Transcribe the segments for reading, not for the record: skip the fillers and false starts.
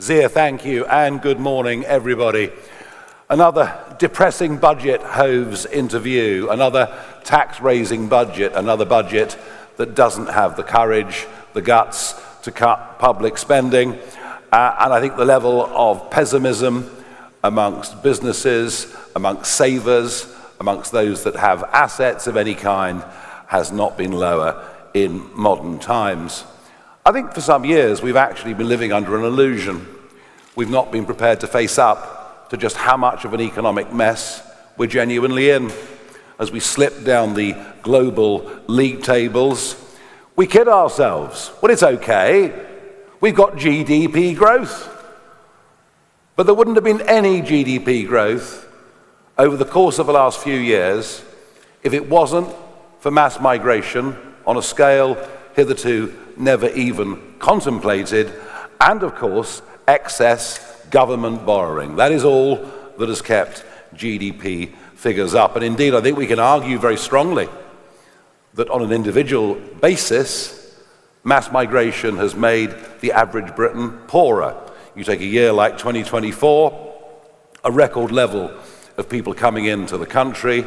Zia, thank you, and good morning, everybody. Another depressing budget hoves into view, another tax-raising budget, another budget that doesn't have the courage, the guts to cut public spending, and I think the level of pessimism amongst businesses, amongst savers, amongst those that have assets of any kind has not been lower in modern times. I think for some years we've actually been living under an illusion. We've not been prepared to face up to just how much of an economic mess we're genuinely in. As we slip down the global league tables, we kid ourselves. Well, it's okay. We've got GDP growth. But there wouldn't have been any GDP growth over the course of the last few years if it wasn't for mass migration on a scale hitherto never even contemplated, and of course, excess government borrowing. That is all that has kept GDP figures up. And indeed, I think we can argue very strongly that on an individual basis, mass migration has made the average Briton poorer. You take a year like 2024, a record level of people coming into the country,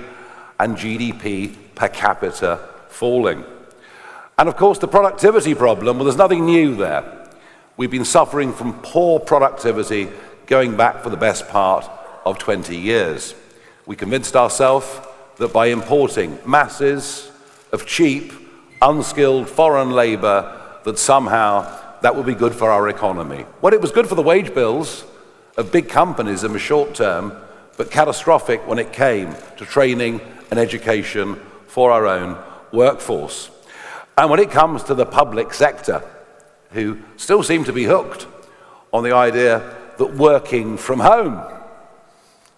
and GDP per capita falling. And of course, the productivity problem, well, there's nothing new there. We've been suffering from poor productivity going back for the best part of 20 years. We convinced ourselves that by importing masses of cheap, unskilled foreign labor, that somehow that would be good for our economy. Well, it was good for the wage bills of big companies in the short term, but catastrophic when it came to training and education for our own workforce. And when it comes to the public sector, who still seem to be hooked on the idea that working from home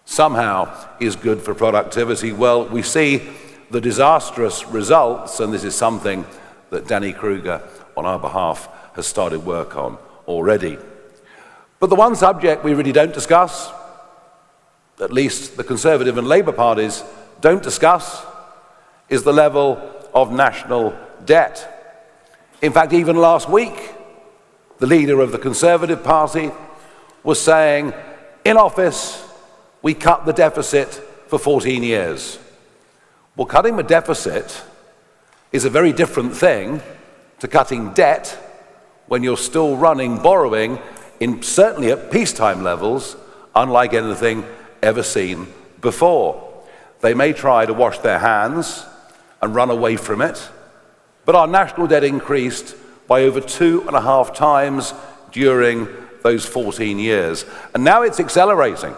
somehow is good for productivity, well, we see the disastrous results, and this is something that Danny Kruger, on our behalf, has started work on already. But the one subject we really don't discuss, at least the Conservative and Labour parties don't discuss, is the level of national debt. In fact, even last week, the leader of the Conservative Party was saying, in office, we cut the deficit for 14 years. Well, cutting the deficit is a very different thing to cutting debt when you're still running borrowing in certainly at peacetime levels, unlike anything ever seen before. They may try to wash their hands and run away from it, but our national debt increased by over 2.5 times during those 14 years. And now it's accelerating.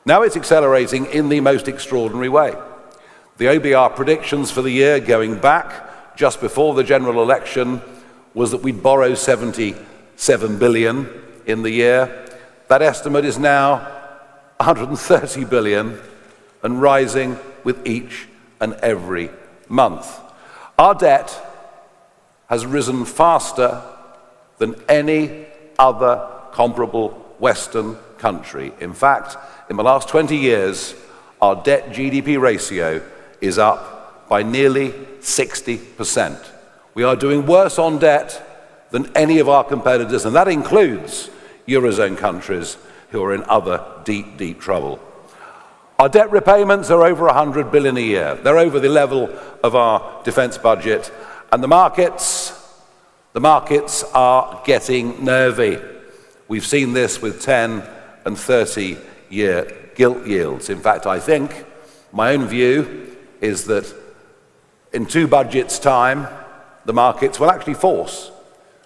Now it's accelerating in the most extraordinary way. The OBR predictions for the year going back just before the general election was that we'd borrow 77 billion in the year. That estimate is now 130 billion and rising with each and every month. Our debt has risen faster than any other comparable Western country. In fact, in the last 20 years, our debt-GDP ratio is up by nearly 60%. We are doing worse on debt than any of our competitors, and that includes Eurozone countries who are in other deep, deep trouble. Our debt repayments are over 100 billion a year. They're over the level of our defense budget, and the markets are getting nervy. We've seen this with 10 and 30-year gilt yields. In fact, I think my own view is that in 2 budgets' time, the markets will actually force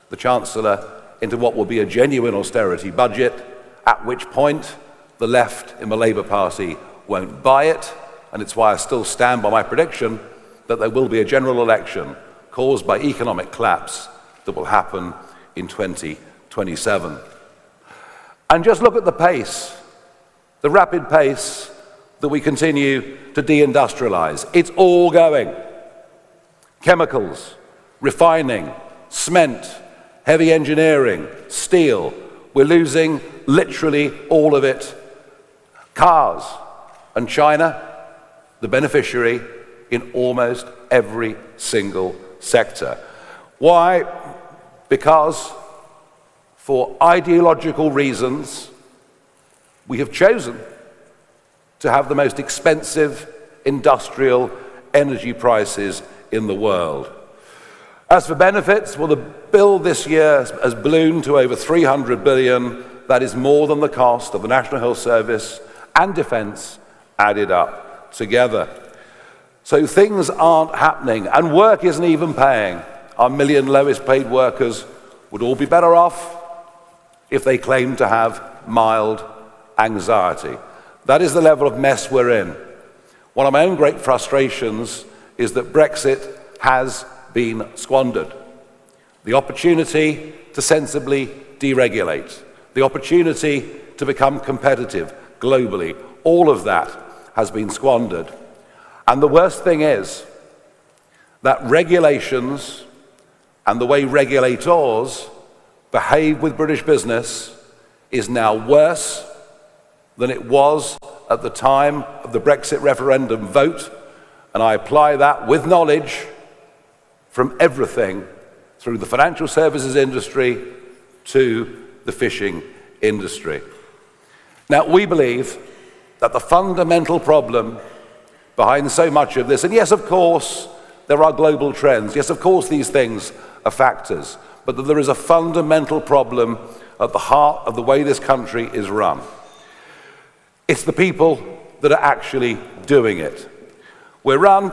the Chancellor into what will be a genuine austerity budget, at which point the left in the Labour Party won't buy it, and it's why I still stand by my prediction that there will be a general election caused by economic collapse that will happen in 2027. And just look at the pace, the rapid pace that we continue to deindustrialize. It's all going. Chemicals, refining, cement, heavy engineering, steel. We're losing literally all of it. Cars, and China, the beneficiary in almost every single sector. Why? Because for ideological reasons, we have chosen to have the most expensive industrial energy prices in the world. As for benefits, well, the bill this year has ballooned to over 300 billion. That is more than the cost of the National Health Service and defence added up together. So things aren't happening, and work isn't even paying. Our million lowest paid workers would all be better off if they claimed to have mild anxiety. That is the level of mess we're in. One of my own great frustrations is that Brexit has been squandered. The opportunity to sensibly deregulate, the opportunity to become competitive globally, all of that has been squandered. And the worst thing is that regulations and the way regulators behave with British business is now worse than it was at the time of the Brexit referendum vote, and I apply that with knowledge from everything through the financial services industry to the fishing industry. Now, we believe that the fundamental problem behind so much of this, and yes, of course, there are global trends, yes, of course, these things are factors, but that there is a fundamental problem at the heart of the way this country is run. It's the people that are actually doing it. We're run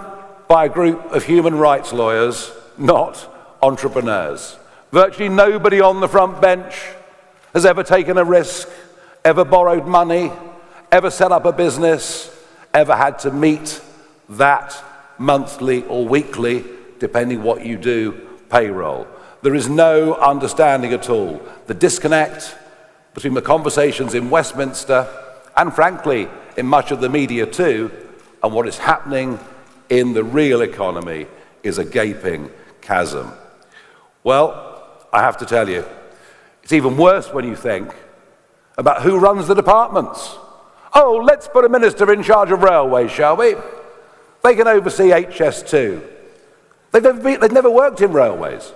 by a group of human rights lawyers, not entrepreneurs. Virtually nobody on the front bench has ever taken a risk, ever borrowed money, ever set up a business, ever had to meet that monthly or weekly, depending what you do, payroll. There is no understanding at all. The disconnect between the conversations in Westminster and frankly in much of the media too, and what is happening in the real economy is a gaping chasm. Well, I have to tell you, it's even worse when you think about who runs the departments. Oh, let's put a minister in charge of railways, shall we? They can oversee HS2. They've never worked in railways.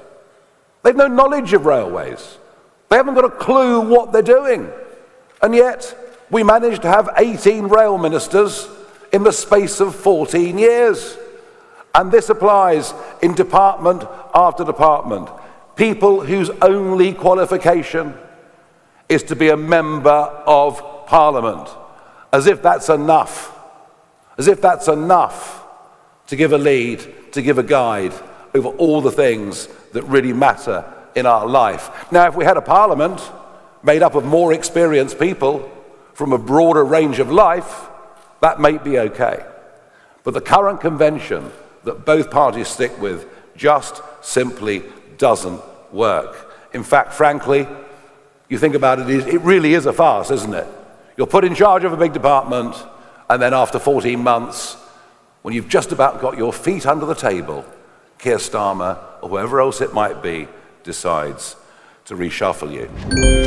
They've no knowledge of railways. They haven't got a clue what they're doing. And yet, we managed to have 18 rail ministers in the space of 14 years. And this applies in department after department. People whose only qualification is to be a member of Parliament. As if that's enough. As if that's enough to give a lead, to give a guide over all the things that really matter in our life. Now, if we had a Parliament made up of more experienced people from a broader range of life, that may be okay. But the current convention that both parties stick with just simply doesn't work. In fact, frankly, you think about it, it really is a farce, isn't it? You're put in charge of a big department, and then after 14 months, when you've just about got your feet under the table, Keir Starmer, or whoever else it might be, decides to reshuffle you.